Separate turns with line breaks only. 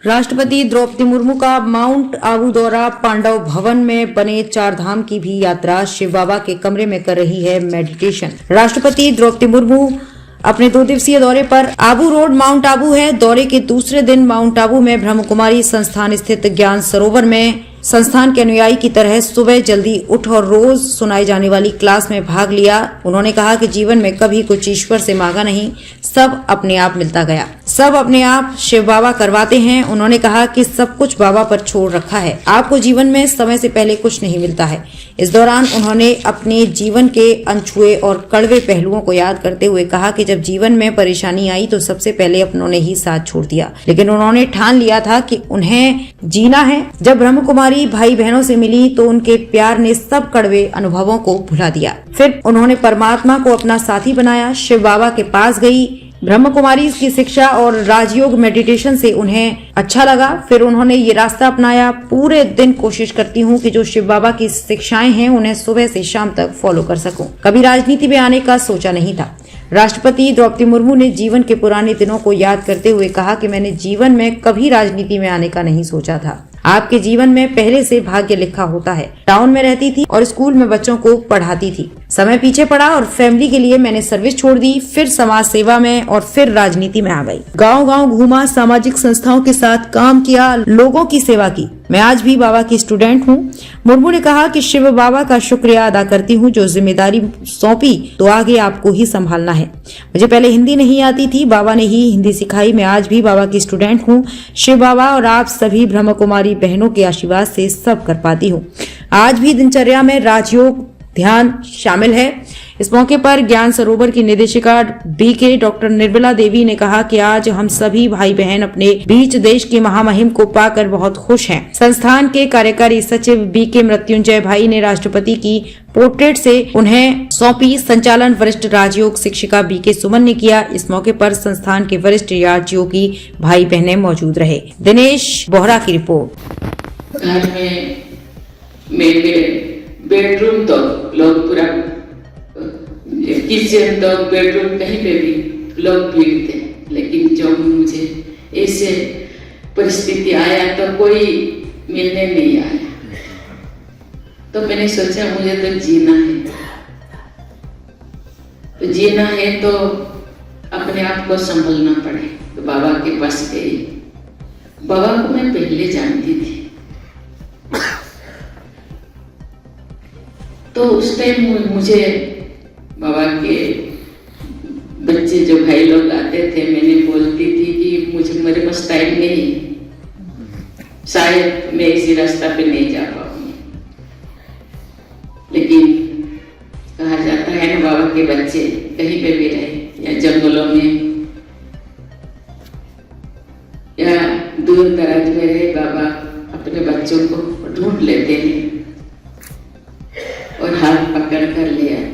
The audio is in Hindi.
राष्ट्रपति द्रौपदी मुर्मू का माउंट आबू दौरा, पांडव भवन में बने 4 धाम की भी यात्रा, शिव बाबा के कमरे में कर रही है मेडिटेशन। राष्ट्रपति द्रौपदी मुर्मू अपने 2 दिवसीय दौरे पर आबू रोड माउंट आबू है। दौरे के दूसरे दिन माउंट आबू में ब्रह्म कुमारी संस्थान स्थित ज्ञान सरोवर में संस्थान के अनुयायी की तरह सुबह जल्दी उठ और रोज सुनाई जाने वाली क्लास में भाग लिया। उन्होंने कहा कि जीवन में कभी कुछ ईश्वर से मांगा नहीं, सब अपने आप मिलता गया, सब अपने आप शिव बाबा करवाते हैं। उन्होंने कहा कि सब कुछ बाबा पर छोड़ रखा है, आपको जीवन में समय से पहले कुछ नहीं मिलता है। इस दौरान उन्होंने अपने जीवन के अनछुए और कड़वे पहलुओं को याद करते हुए कहा कि जब जीवन में परेशानी आई तो सबसे पहले अपनों ने ही साथ छोड़ दिया, लेकिन उन्होंने ठान लिया था कि उन्हें जीना है। जब ब्रह्म कुमारी भाई बहनों से मिली तो उनके प्यार ने सब कड़वे अनुभवों को भुला दिया। फिर उन्होंने परमात्मा को अपना साथी बनाया, शिव बाबा के पास गई। ब्रह्म कुमारी की शिक्षा और राजयोग मेडिटेशन से उन्हें अच्छा लगा। फिर उन्होंने ये रास्ता अपनाया। पूरे दिन कोशिश करती हूँ कि जो शिव बाबा की शिक्षाएं हैं उन्हें सुबह से शाम तक फॉलो कर सकूं। कभी राजनीति में आने का सोचा नहीं था। राष्ट्रपति द्रौपदी मुर्मू ने जीवन के पुराने दिनों को याद करते हुए कहा कि मैंने जीवन में कभी राजनीति में आने का नहीं सोचा था। आपके जीवन में पहले से भाग्य लिखा होता है। टाउन में रहती थी और स्कूल में बच्चों को पढ़ाती थी। समय पीछे पड़ा और फैमिली के लिए मैंने सर्विस छोड़ दी, फिर समाज सेवा में और फिर राजनीति में आ गई। गांव-गांव घूमा, सामाजिक संस्थाओं के साथ काम किया, लोगों की सेवा की। मैं आज भी बाबा की स्टूडेंट हूँ। मुर्मू ने कहा कि शिव बाबा का शुक्रिया अदा करती हूँ, जो जिम्मेदारी सौंपी तो आगे आपको ही संभालना है। मुझे पहले हिंदी नहीं आती थी, बाबा ने ही हिंदी सिखाई। मैं आज भी बाबा की स्टूडेंट हूँ। शिव बाबा और आप सभी ब्रह्म कुमारी बहनों के आशीर्वाद से सब कर पाती हूँ। आज भी दिनचर्या में राजयोग ध्यान शामिल है। इस मौके पर ज्ञान सरोवर की निदेशिका बीके डॉक्टर निर्मला देवी ने कहा कि आज हम सभी भाई बहन अपने बीच देश की महामहिम को पाकर बहुत खुश हैं। संस्थान के कार्यकारी सचिव बीके मृत्युंजय भाई ने राष्ट्रपति की पोर्ट्रेट से उन्हें सौंपी। संचालन वरिष्ठ राजयोग शिक्षिका बीके सुमन ने किया। इस मौके पर संस्थान के वरिष्ठ राजयोगी भाई बहनें मौजूद रहे। दिनेश बोहरा की रिपोर्ट।
घर में मेरे बेडरूम तो लोग पूरा, किचन तो बेडरूम कहीं पे भी लोग भीड़ थे, लेकिन जब मुझे ऐसे परिस्थिति आया तो कोई मिलने नहीं आया। तो मैंने सोचा मुझे तो जीना है, तो जीना है तो अपने आप को संभलना पड़े। तो बाबा के पास गई। बाबा को मैं पहले जानती थी, तो उस टाइम मुझे बाबा के बच्चे जो भाई लोग आते थे, मैंने बोलती थी कि मुझे मेरे पास टाइम नहीं, शायद मैं इसी रास्ता पे नहीं जा पाऊंगी। लेकिन कहा जाता है ना, बाबा के बच्चे कहीं पे भी रहे, या जंगलों में या दूर दराज में रहे, बाबा अपने बच्चों को ढूंढ लेते हैं और हाथ पकड़ कर ले आते।